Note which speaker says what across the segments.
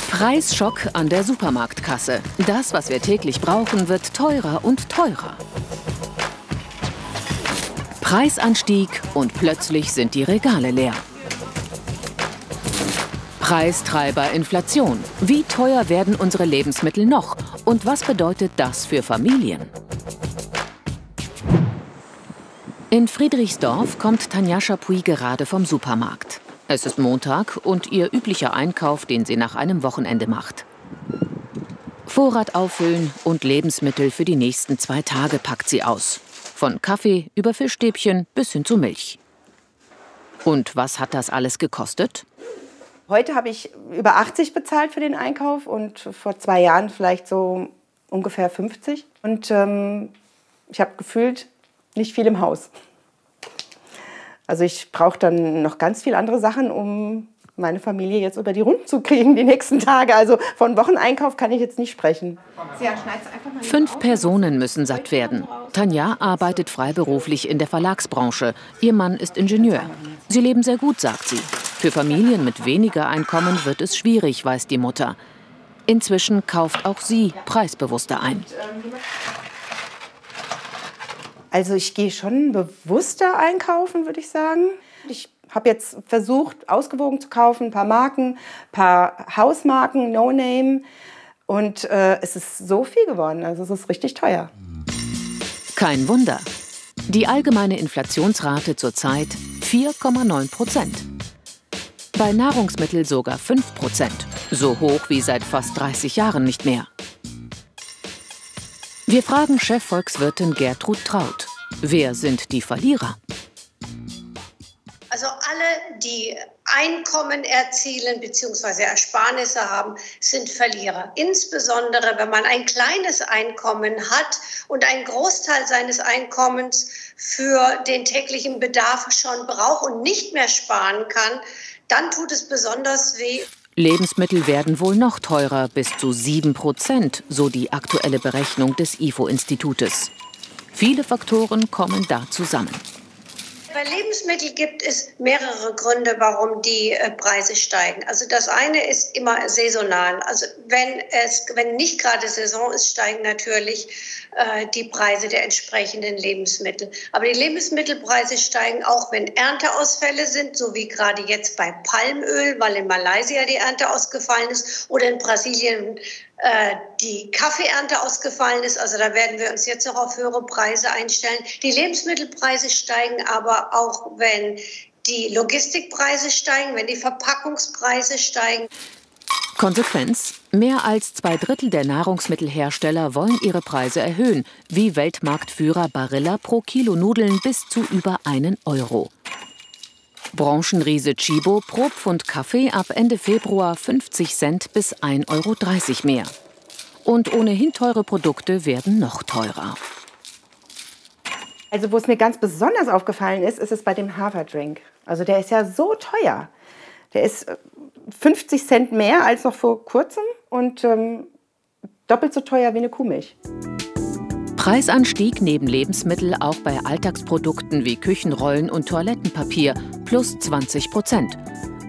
Speaker 1: Preisschock an der Supermarktkasse. Das, was wir täglich brauchen, wird teurer und teurer. Preisanstieg und plötzlich sind die Regale leer. Preistreiber Inflation. Wie teuer werden unsere Lebensmittel noch? Und was bedeutet das für Familien? In Friedrichsdorf kommt Tanja Chapuis gerade vom Supermarkt. Es ist Montag und ihr üblicher Einkauf, den sie nach einem Wochenende macht. Vorrat auffüllen und Lebensmittel für die nächsten 2 Tage packt sie aus. Von Kaffee über Fischstäbchen bis hin zu Milch. Und was hat das alles gekostet?
Speaker 2: Heute habe ich über 80 bezahlt für den Einkauf und vor 2 Jahren vielleicht so ungefähr 50. Und ich habe gefühlt nicht viel im Haus. Also ich brauche dann noch ganz viele andere Sachen, um meine Familie jetzt über die Runden zu kriegen die nächsten Tage. Also von Wocheneinkauf kann ich jetzt nicht sprechen.
Speaker 1: 5 Personen müssen satt werden. Tanja arbeitet freiberuflich in der Verlagsbranche. Ihr Mann ist Ingenieur. Sie leben sehr gut, sagt sie. Für Familien mit weniger Einkommen wird es schwierig, weiß die Mutter. Inzwischen kauft auch sie preisbewusster ein.
Speaker 2: Also ich gehe schon bewusster einkaufen, würde ich sagen. Ich habe jetzt versucht, ausgewogen zu kaufen, ein paar Marken, ein paar Hausmarken, No-Name. Und es ist so viel geworden, also es ist richtig teuer.
Speaker 1: Kein Wunder. Die allgemeine Inflationsrate zurzeit 4,9%. Bei Nahrungsmitteln sogar 5%. So hoch wie seit fast 30 Jahren nicht mehr. Wir fragen Chefvolkswirtin Gertrud Traut. Wer sind die Verlierer?
Speaker 3: Also alle, die Einkommen erzielen bzw. Ersparnisse haben, sind Verlierer. Insbesondere, wenn man ein kleines Einkommen hat und einen Großteil seines Einkommens für den täglichen Bedarf schon braucht und nicht mehr sparen kann, dann tut es besonders weh.
Speaker 1: Lebensmittel werden wohl noch teurer, bis zu 7%, so die aktuelle Berechnung des IFO-Institutes. Viele Faktoren kommen da zusammen.
Speaker 3: Bei Lebensmitteln gibt es mehrere Gründe, warum die Preise steigen. Also das eine ist immer saisonal. Also wenn nicht gerade Saison ist, steigen natürlich die Preise der entsprechenden Lebensmittel. Aber die Lebensmittelpreise steigen auch, wenn Ernteausfälle sind, so wie gerade jetzt bei Palmöl, weil in Malaysia die Ernte ausgefallen ist oder in Brasilien die Kaffeeernte ausgefallen ist. Also da werden wir uns jetzt noch auf höhere Preise einstellen. Die Lebensmittelpreise steigen aber auch, wenn die Logistikpreise steigen, wenn die Verpackungspreise steigen.
Speaker 1: Konsequenz: Mehr als 2/3 der Nahrungsmittelhersteller wollen ihre Preise erhöhen, wie Weltmarktführer Barilla pro Kilo Nudeln bis zu über 1 Euro. Branchenriese Tchibo pro Pfund Kaffee ab Ende Februar 50 Cent bis 1,30 Euro mehr. Und ohnehin teure Produkte werden noch teurer.
Speaker 2: Also wo es mir ganz besonders aufgefallen ist, ist es bei dem Haverdrink. Also der ist ja so teuer. Der ist 50 Cent mehr als noch vor kurzem und doppelt so teuer wie eine Kuhmilch.
Speaker 1: Preisanstieg neben Lebensmittel auch bei Alltagsprodukten wie Küchenrollen und Toilettenpapier plus 20%.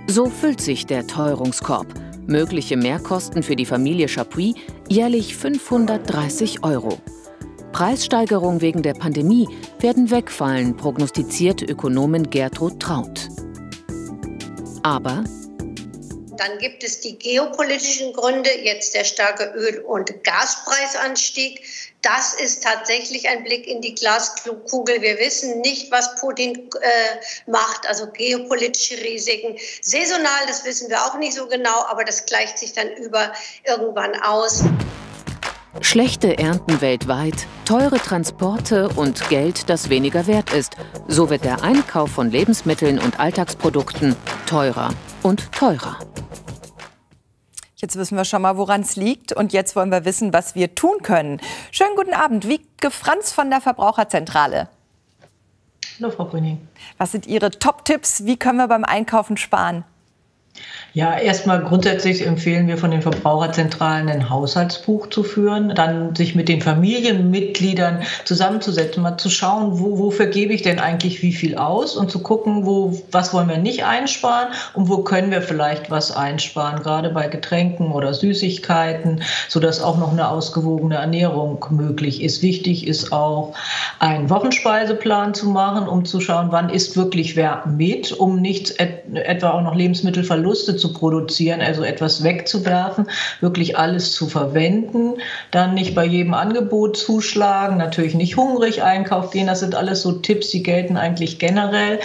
Speaker 1: So füllt sich der Teuerungskorb. Mögliche Mehrkosten für die Familie Chapuis jährlich 530 Euro. Preissteigerungen wegen der Pandemie werden wegfallen, prognostiziert Ökonomin Gertrud Traut. Aber
Speaker 3: dann gibt es die geopolitischen Gründe, jetzt der starke Öl- und Gaspreisanstieg. Das ist tatsächlich ein Blick in die Glaskugel. Wir wissen nicht, was Putin macht, also geopolitische Risiken. Saisonal, das wissen wir auch nicht so genau, aber das gleicht sich dann irgendwann aus.
Speaker 1: Schlechte Ernten weltweit, teure Transporte und Geld, das weniger wert ist. So wird der Einkauf von Lebensmitteln und Alltagsprodukten teurer und teurer.
Speaker 4: Jetzt wissen wir schon mal, woran es liegt. Und jetzt wollen wir wissen, was wir tun können. Schönen guten Abend, Wiebke Franz von der Verbraucherzentrale.
Speaker 5: Hallo, Frau Brüning.
Speaker 4: Was sind Ihre Top-Tipps? Wie können wir beim Einkaufen sparen?
Speaker 5: Ja, erstmal grundsätzlich empfehlen wir von den Verbraucherzentralen, ein Haushaltsbuch zu führen, dann sich mit den Familienmitgliedern zusammenzusetzen, mal zu schauen, wofür gebe ich denn eigentlich wie viel aus und zu gucken, was wollen wir nicht einsparen und wo können wir vielleicht was einsparen, gerade bei Getränken oder Süßigkeiten, sodass auch noch eine ausgewogene Ernährung möglich ist. Wichtig ist auch, einen Wochenspeiseplan zu machen, um zu schauen, wann isst wirklich wer mit, um nicht etwa auch noch Lebensmittelverluste zu produzieren, also etwas wegzuwerfen, wirklich alles zu verwenden, dann nicht bei jedem Angebot zuschlagen, natürlich nicht hungrig einkaufen gehen, das sind alles so Tipps, die gelten eigentlich generell,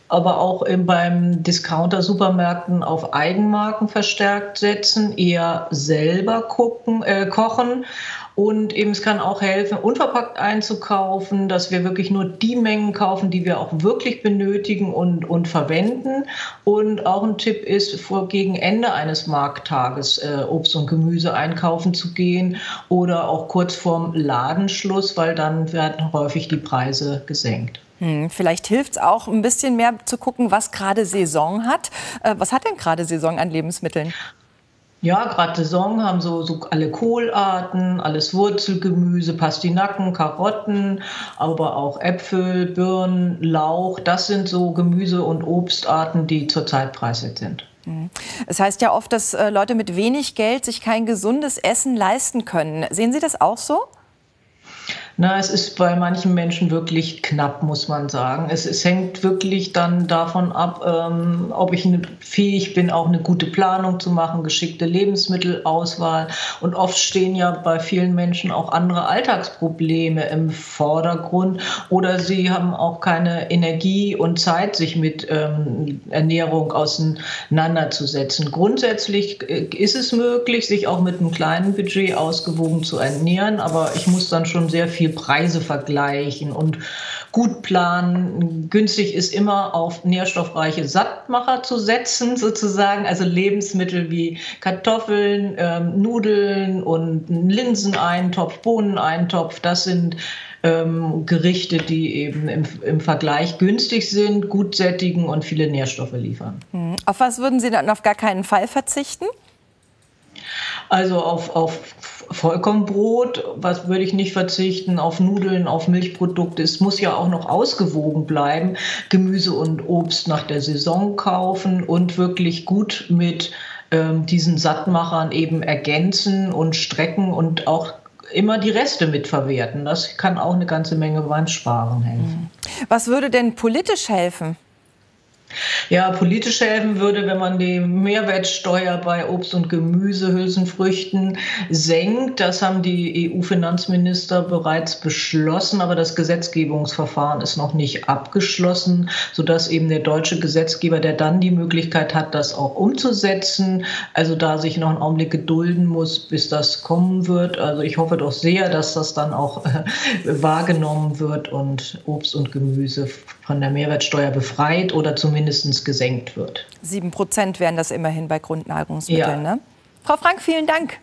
Speaker 5: aber auch beim Discounter-Supermärkten auf Eigenmarken verstärkt setzen, eher selber kochen. Und eben es kann auch helfen, unverpackt einzukaufen, dass wir wirklich nur die Mengen kaufen, die wir auch wirklich benötigen und verwenden. Und auch ein Tipp ist, gegen Ende eines Markttages Obst und Gemüse einkaufen zu gehen oder auch kurz vorm Ladenschluss, weil dann werden häufig die Preise gesenkt.
Speaker 4: Vielleicht hilft es auch, ein bisschen mehr zu gucken, was gerade Saison hat. Was hat denn gerade Saison an Lebensmitteln?
Speaker 5: Ja, gerade Saison haben so alle Kohlarten, alles Wurzelgemüse, Pastinaken, Karotten, aber auch Äpfel, Birnen, Lauch. Das sind so Gemüse- und Obstarten, die zurzeit preiswert sind.
Speaker 4: Es heißt ja oft, dass Leute mit wenig Geld sich kein gesundes Essen leisten können. Sehen Sie das auch so?
Speaker 5: Na, es ist bei manchen Menschen wirklich knapp, muss man sagen. Es hängt wirklich dann davon ab, ob ich fähig bin, auch eine gute Planung zu machen, geschickte Lebensmittelauswahl. Und oft stehen ja bei vielen Menschen auch andere Alltagsprobleme im Vordergrund. Oder sie haben auch keine Energie und Zeit, sich mit Ernährung auseinanderzusetzen. Grundsätzlich ist es möglich, sich auch mit einem kleinen Budget ausgewogen zu ernähren. Aber ich muss dann schon sehr viel Preise vergleichen und gut planen. Günstig ist immer auf nährstoffreiche Sattmacher zu setzen, sozusagen. Also Lebensmittel wie Kartoffeln, Nudeln und Linseneintopf, Bohneneintopf. Das sind Gerichte, die eben im Vergleich günstig sind, gut sättigen und viele Nährstoffe liefern.
Speaker 4: Auf was würden Sie dann auf gar keinen Fall verzichten?
Speaker 5: Also auf Vollkornbrot, was würde ich nicht verzichten, auf Nudeln, auf Milchprodukte. Es muss ja auch noch ausgewogen bleiben. Gemüse und Obst nach der Saison kaufen und wirklich gut mit diesen Sattmachern eben ergänzen und strecken und auch immer die Reste mitverwerten. Das kann auch eine ganze Menge beim Sparen helfen.
Speaker 4: Was würde denn politisch helfen?
Speaker 5: Ja, politisch helfen würde, wenn man die Mehrwertsteuer bei Obst und Gemüse, Hülsenfrüchten senkt. Das haben die EU-Finanzminister bereits beschlossen, aber das Gesetzgebungsverfahren ist noch nicht abgeschlossen, sodass eben der deutsche Gesetzgeber, der dann die Möglichkeit hat, das auch umzusetzen, also da sich noch einen Augenblick gedulden muss, bis das kommen wird. Also ich hoffe doch sehr, dass das dann auch wahrgenommen wird und Obst und Gemüse von der Mehrwertsteuer befreit oder zumindest gesenkt wird.
Speaker 4: 7% wären das immerhin bei Grundnahrungsmitteln, ja. Ne? Frau Frank, vielen Dank.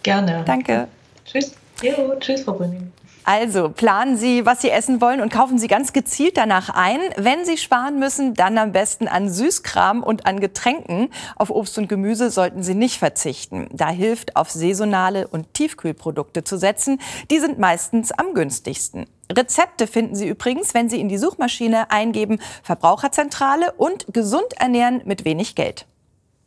Speaker 5: Gerne.
Speaker 4: Danke.
Speaker 5: Tschüss. Jo, tschüss, Frau Brünning.
Speaker 4: Also planen Sie, was Sie essen wollen und kaufen Sie ganz gezielt danach ein. Wenn Sie sparen müssen, dann am besten an Süßkram und an Getränken. Auf Obst und Gemüse sollten Sie nicht verzichten. Da hilft, auf saisonale und Tiefkühlprodukte zu setzen. Die sind meistens am günstigsten. Rezepte finden Sie übrigens, wenn Sie in die Suchmaschine eingeben Verbraucherzentrale und gesund ernähren mit wenig Geld.